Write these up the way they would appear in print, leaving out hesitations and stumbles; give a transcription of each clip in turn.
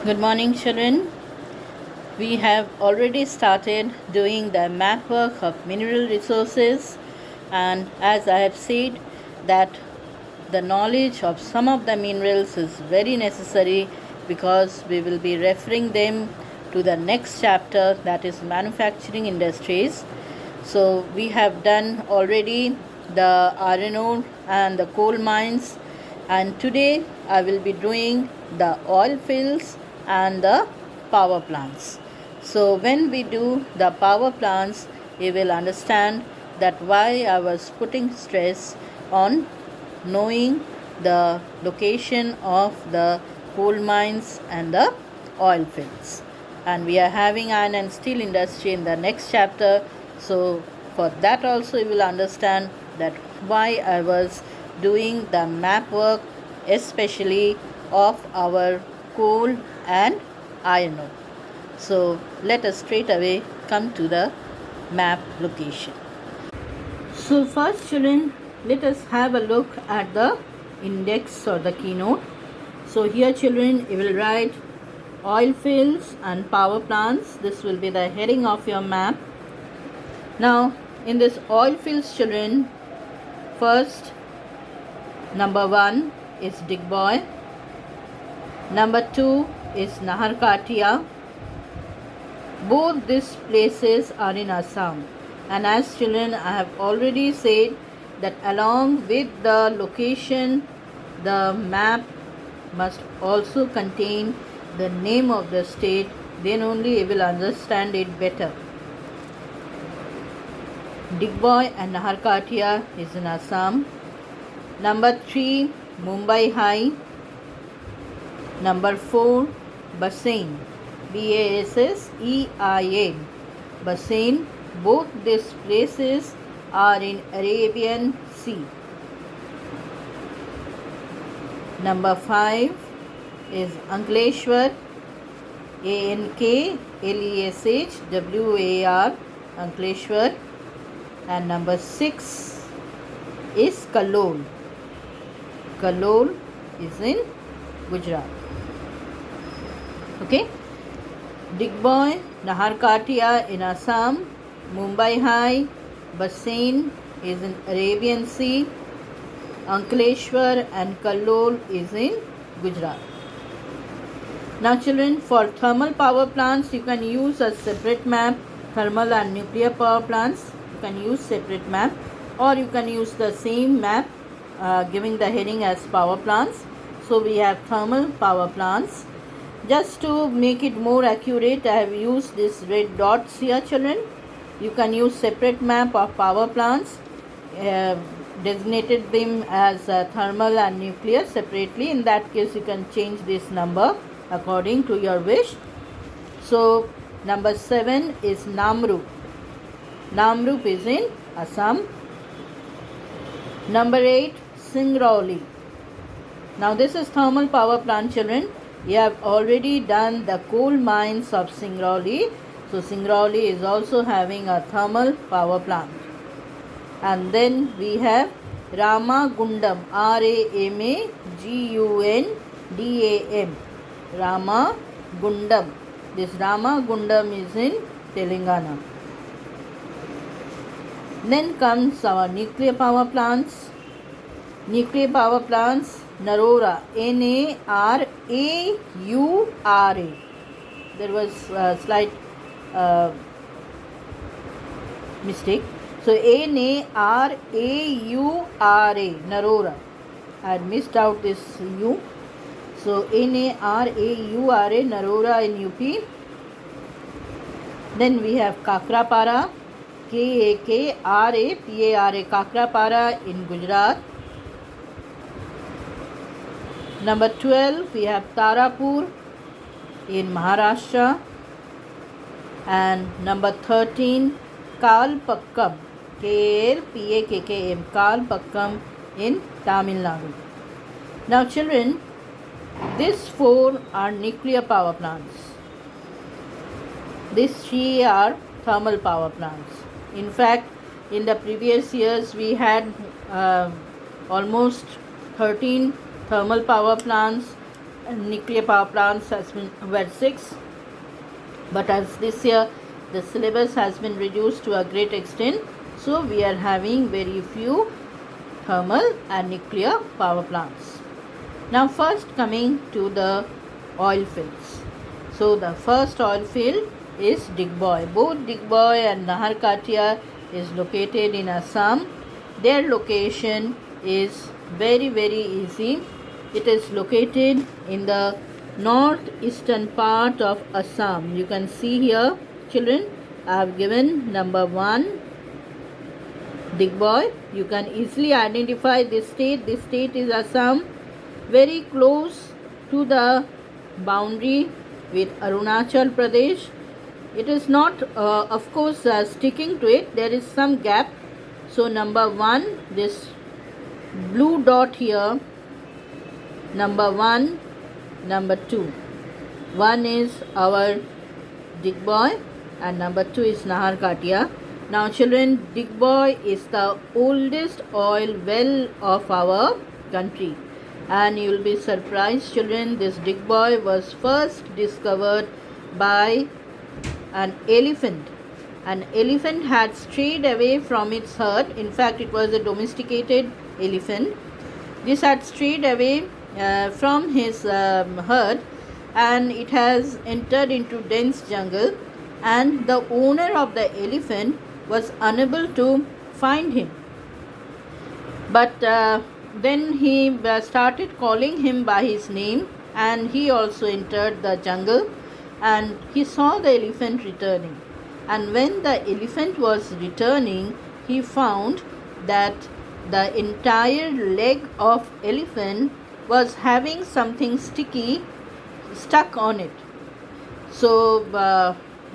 Good morning, children. We have already started doing the map work of mineral resources, and as I have said, that the knowledge of some of the minerals is very necessary because we will be referring them to the next chapter, that is manufacturing industries. So we have done already the iron ore and the coal mines, and today I will be doing the oil fields and the power plants. So when we do the power plants, you will understand that why I was putting stress on knowing the location of the coal mines and the oil fields. And we are having iron and steel industry in the next chapter. So for that also you will understand that why I was doing the map work, especially of our coal and iron ore. So let us straight away come to the map location. So first, children, let us have a look at the index or the keynote. So here, children, you will write oil fields and power plants. This will be the heading of your map. Now in this oil fields, children, first number 1 is Digboy, number 2 is Nahar Katia. Both these places are in Assam, and as children I have already said that along with the location, the map must also contain the name of the state, then only you will understand it better. Digboy and Nahar Katia is in Assam. Number 3, Mumbai High. Number 4, Bassein, Bassein, Bassein. Both these places are in Arabian Sea. Number 5 is Ankleshwar, Ankleshwar, Ankleshwar. And number 6 is Kalol. Kalol is in Gujarat. Okay. Digboy, Nahar Katia in Assam, Mumbai High, Bassein is in Arabian Sea, Ankleshwar and Kalol is in Gujarat. Now children, for thermal power plants you can use a separate map. Thermal and nuclear power plants you can use separate map, or you can use the same map giving the heading as power plants. So we have thermal power plants. Just to make it more accurate, I have used this red dots here, children. You can use separate map of power plants, designated them as thermal and nuclear separately. In that case you can change this number according to your wish. So number 7 is Namrup. Namrup is in Assam. Number 8, Singrauli. Now this is thermal power plant, children. You have already done the coal mines of Singrauli. So Singrauli is also having a thermal power plant. And then we have Ramagundam, Ramagundam, Ramagundam. This Ramagundam is in Telangana. Then comes our nuclear power plants. Nuclear power plants, Narora, Naraura. There was a slight mistake. So Naraura, Narora. I had missed out this U. So Naraura, Narora in UP. Then we have Kakrapara, Kakrapara, Kakrapara in Gujarat. Number 12 we have Tarapur in Maharashtra. And number 13 Kalpakkam, Kalpakkam, Kalpakkam in Tamil Nadu. Now children, these 4 are nuclear power plants. These 3 are thermal power plants. In fact, in the previous years we had almost 13 thermal power plants nuclear power plants has been were 6, but as this year the syllabus has been reduced to a great extent, so we are having very few thermal and nuclear power plants. Now first coming to the oil fields. So the first oil field is Digboy. Both Digboy and Nahar Katia is located in Assam. Their location is very easy. It is located in the northeastern part of Assam. You can see here, children, I have given number 1 Digboy. You can easily identify this state. This state is Assam, very close to the boundary with Arunachal Pradesh. It is not of course sticking to it, there is some gap. So number 1, this blue dot here, number 1, number 2. 1 is our Digboy and number 2 is Nahar Katia. Now children, Digboy is the oldest oil well of our country, and you will be surprised, children, this Digboy was first discovered by an elephant. An elephant had strayed away from its herd. In fact, it was a domesticated elephant. This had strayed away from his herd, and it has entered into dense jungle, and the owner of the elephant was unable to find him. But then he started calling him by his name, and he also entered the jungle, and he saw the elephant returning. And when the elephant was returning, he found that the entire leg of elephant was having something sticky stuck on it. So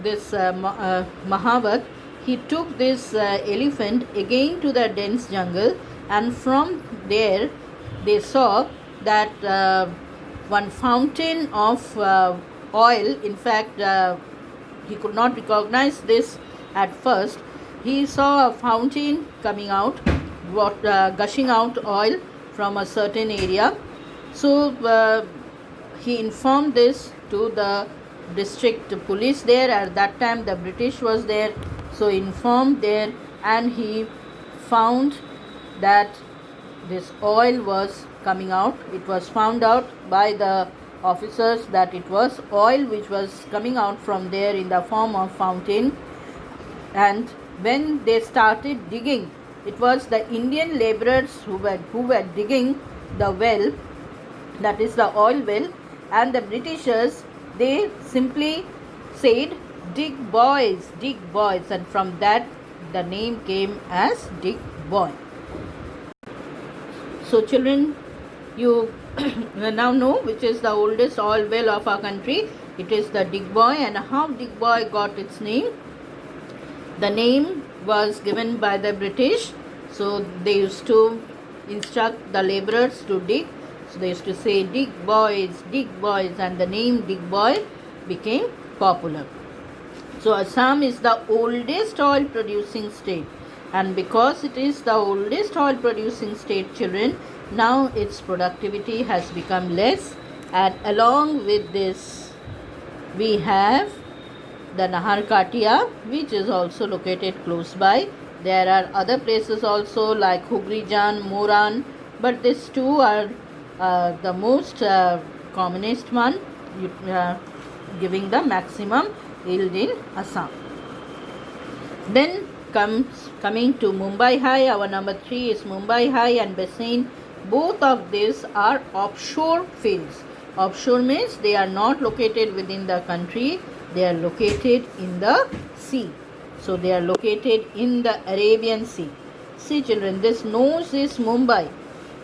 this Mahavat, he took this elephant again to the dense jungle, and from there they saw that one fountain of oil. In fact, he could not recognize this at first. He saw a fountain coming out, gushing out oil from a certain area. So he informed this to the district police there. At that time the British was there, so informed there, and he found that this oil was coming out. It was found out by the officers that it was oil which was coming out from there in the form of fountain. And when they started digging, it was the Indian laborers who were digging the well, that is the oil well, and the Britishers, they simply said, dig boys, and from that the name came as Digboy. So children, you now know which is the oldest oil well of our country. It is the Digboy. And how Digboy got its name? The name was given by the British. So they used to instruct the laborers to dig. So they used to say, dig boys, and the name Digboy became popular. So Assam is the oldest oil producing state, and because it is the oldest oil producing state, children, now its productivity has become less, and along with this we have the Nahar Katia, which is also located close by. There are other places also like Hugri-Jan, Moran, but these two are the most commonest one, giving the maximum yield in Assam. Then coming to Mumbai High, our number 3 is Mumbai High and Basin. Both of these are offshore fields. Offshore means they are not located within the country, they are located in the sea. So they are located in the Arabian Sea. See children, this nose is Mumbai,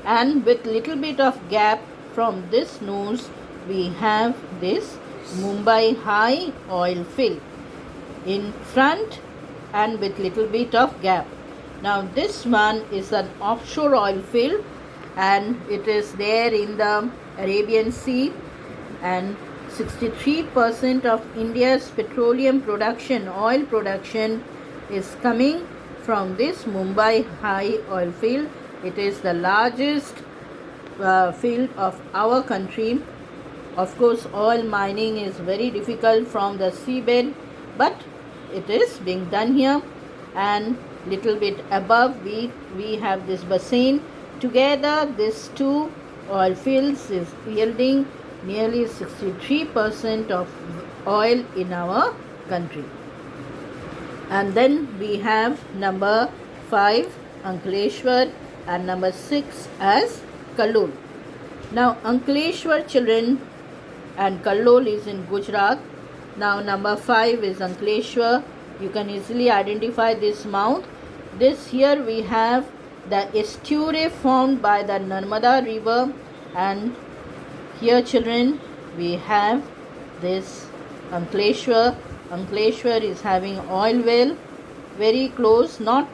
and with little bit of gap from this nose we have this Mumbai High oil field in front and with little bit of gap. Now this one is an offshore oil field, and it is there in the Arabian Sea, and 63% of India's petroleum production, oil production, is coming from this Mumbai High oil field. It is the largest field of our country, Of course, oil mining is very difficult from the seabed, but it is being done here. And little bit above we have this basin. Together these two oil fields is yielding nearly 63% of oil in our country. And then we have number 5 Ankleshwar and number 6 as Kallol. Now Ankleshwar, children, and Kallol is in Gujarat. Now number 5 is Ankleshwar. You can easily identify this mouth. This here we have the estuary formed by the Narmada river, and here, children, we have this Ankleshwar. Ankleshwar is having oil well very close, not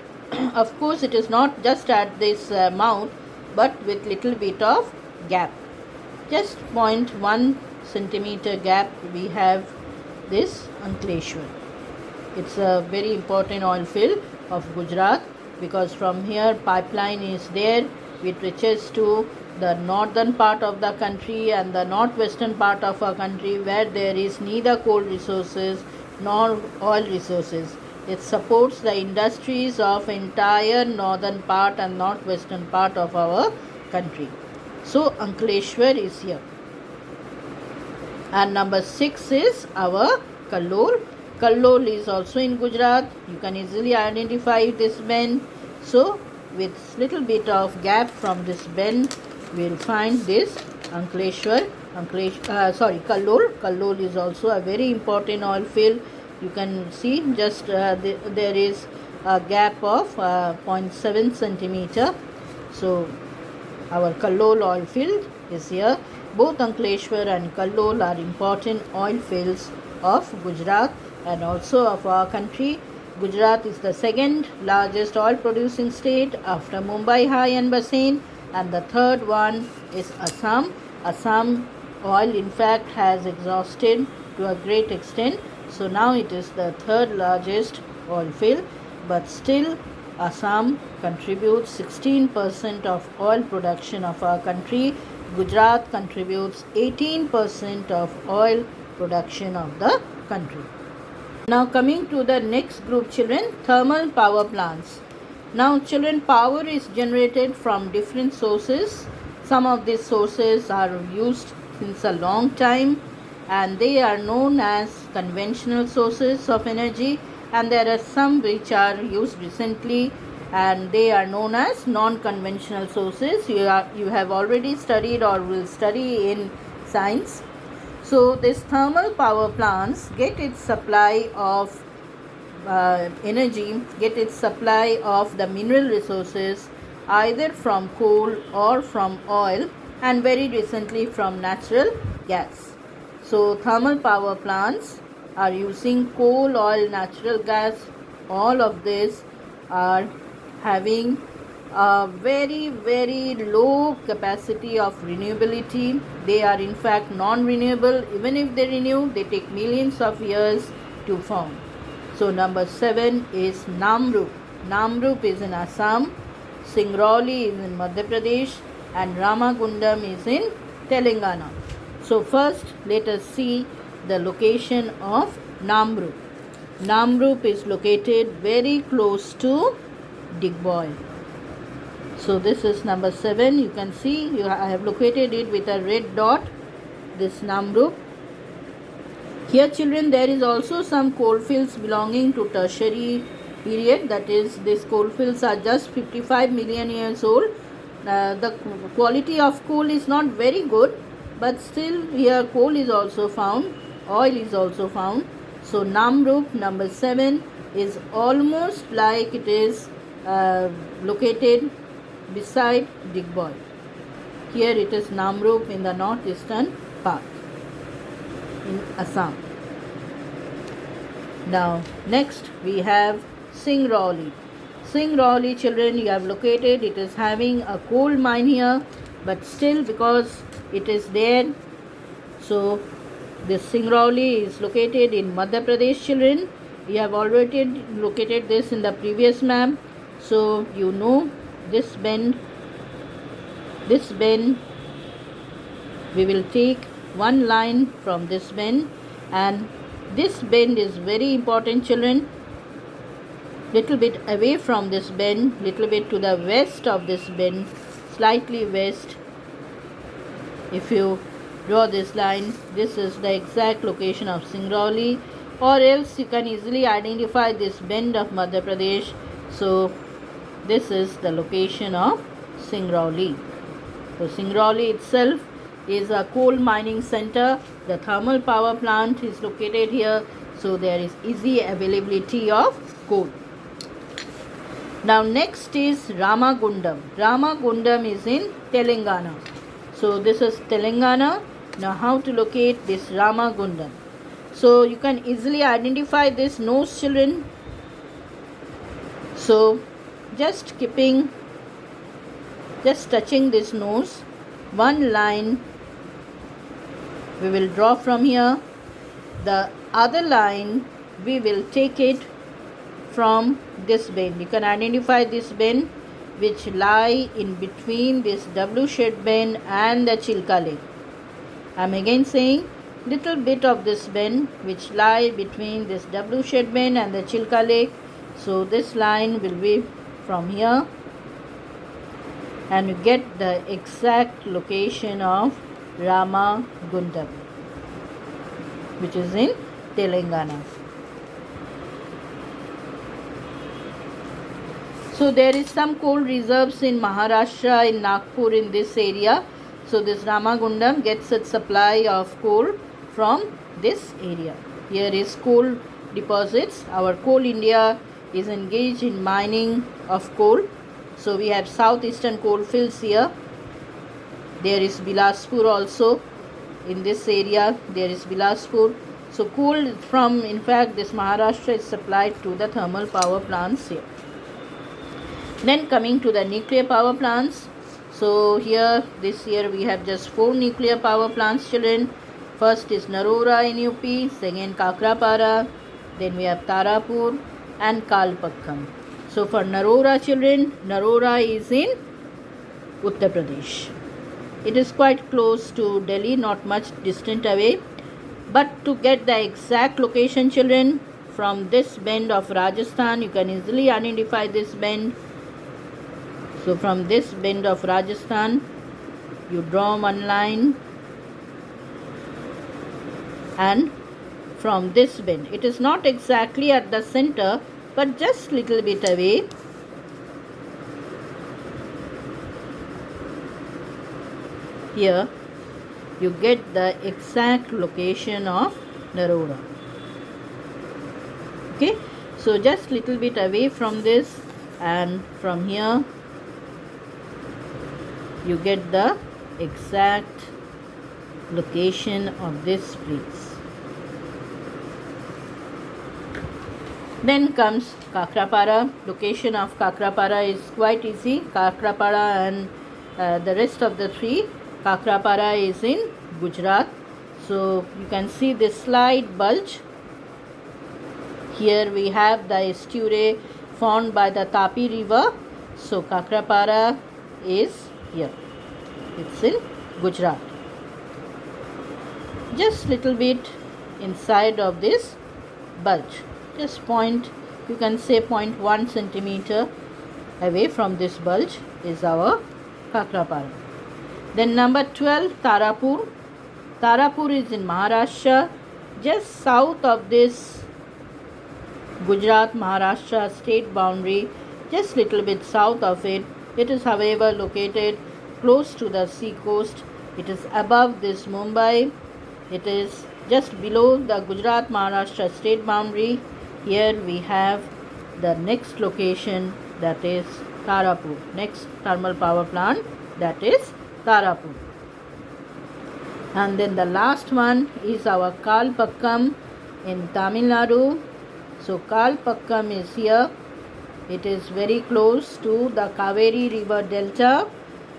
of course it is not just at this mouth, but with little bit of gap, just 0.1 centimeter gap we have this Ankleshwar. It's a very important oil field of Gujarat, because from here pipeline is there which reaches to the northern part of the country and the northwestern part of our country, where there is neither coal resources nor oil resources. It supports the industries of entire northern part and northwestern part of our country. So Ankleshwar is here. And number 6 is our Kallol. Kallol is also in Gujarat. You can easily identify this bend. So with little bit of gap from this bend, we will find this Ankleshwar. Kallol. Kallol is also a very important oil field. You can see just there is a gap of 0.7 centimeter. So our Kallol oil field is here. Both Ankleshwar and Kallol are important oil fields of Gujarat and also of our country. Gujarat is the second largest oil producing state after Mumbai High and Basin, and the third one is Assam. Assam oil in fact has exhausted to a great extent, so now it is the third largest oil field, but still Assam contributes 16% of oil production of our country. Gujarat contributes 18% of oil production of the country. Now coming to the next group, children, thermal power plants. Now children, power is generated from different sources. Some of these sources are used since a long time, and they are known as conventional sources of energy, and there are some which are used recently and they are known as non-conventional sources. You have already studied or will study in science. So these thermal power plants get its supply of energy, get its supply of the mineral resources either from coal or from oil, and very recently from natural gas. So thermal power plants are using coal, oil, natural gas. All of this are having a very low capacity of renewability. They are in fact non-renewable. Even if they renew, they take millions of years to form. So number 7 is Namrup. Namrup is in Assam, Singrauli is in Madhya Pradesh, and Ramagundam is in Telangana. So first let us see the location of Namrup. Namrup is located very close to Digboi. So this is number 7. You can see I have located it with a red dot, this Namrup. Here children, there is also some coalfields belonging to tertiary period, that is these coalfields are just 55 million years old. The quality of coal is not very good, but still here coal is also found, oil is also found. So Namrup number 7 is almost like it is located beside Digboi. Here it is Namrup in the northeastern part in Assam. Now next we have Singrauli. Singrauli children, you have located, it is having a coal mine here, but still because it is there, so this Singrauli is located in Madhya Pradesh children. You have already located this in the previous map, so you know this bend we will take one line from this bend, and this bend is very important, children. Little bit away from this bend, little bit to the west of this bend, slightly west. If you draw this line, this is the exact location of Singrauli, or else you can easily identify this bend of Madhya Pradesh. So this is the location of Singrauli. So Singrauli itself is a coal mining center. The thermal power plant is located here, so there is easy availability of coal. Now next is Ramagundam. Ramagundam is in Telangana. So this is Telangana. Now how to locate this Ramagundam? So you can easily identify this nose, children. So just touching this nose, one line we will draw from here. The other line we will take it from this bend. You can identify this bend which lie in between this W shaped bend and the Chilka Lake. I am again saying, little bit of this bend which lie between this W shaped bend and the Chilka Lake. So this line will be from here, and you get the exact location of Ramagundam, which is in Telangana. So there is some coal reserves in Maharashtra, in Nagpur, in this area. So this Ramagundam gets its supply of coal from this area. Here is coal deposits. Our Coal India is engaged in mining of coal. So we have southeastern coal fields here. There is Bilaspur also. In this area there is Bilaspur. So coal from, in fact, this Maharashtra is supplied to the thermal power plants here. Then coming to the nuclear power plants. So here this year we have just 4 nuclear power plants, children. First is Narora in UP, second Kakrapara, then we have Tarapur and Kalpakkam. So for Narora, children, Narora is in Uttar Pradesh. It is quite close to Delhi, not much distant away. But to get the exact location, children, from this bend of Rajasthan, you can easily identify this bend. So from this bend of Rajasthan, you draw one line, and from this bend, it is not exactly at the center, but just little bit away. Here you get the exact location of Narora. Okay, so just little bit away from this, and from here you get the exact location of this place. Then comes Kakrapara. Location of Kakrapara is quite easy. Kakrapara and the rest of the 3. Kakrapara is in Gujarat. So you can see this slight bulge. Here we have the estuary formed by the Tapi river. So Kakrapara is here. It's in Gujarat. Just little bit inside of this bulge. Just you can say 0.1 centimeter away from this bulge is our Kakrapara. Then number 12, Tarapur. Tarapur is in Maharashtra, just south of this Gujarat Maharashtra state boundary, just little bit south of it. It is, however, located close to the sea coast. It is above this Mumbai. It is just below the Gujarat Maharashtra state boundary. Here we have the next location, that is Tarapur. Next thermal power plant, that is Tarapur. And then the last one is our Kalpakkam in Tamil Nadu. So Kalpakkam is here. It is very close to the Kaveri river delta,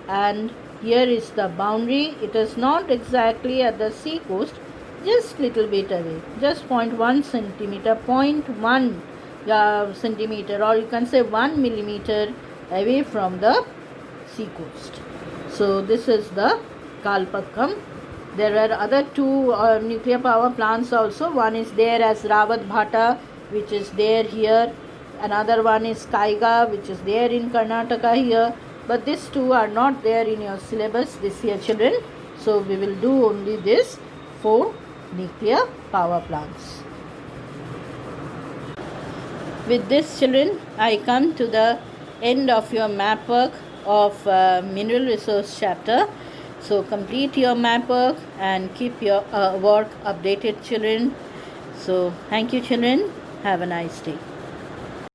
and here is the boundary. It is not exactly at the sea coast, just little bit away, just 0.1 centimeter, 0.1 centimeter, or you can say 1 millimeter away from the sea coast. So this is the Kalpakkam. There are other two nuclear power plants also. One is there as Rawat Bhata, which is there here. Another one is Kaiga, which is there in Karnataka here. But these two are not there in your syllabus this year, children. So we will do only this 4 nuclear power plants. With this, children, I come to the end of your map work of mineral resource chapter. So complete your map work and keep your work updated, children. So thank you, children. Have a nice day.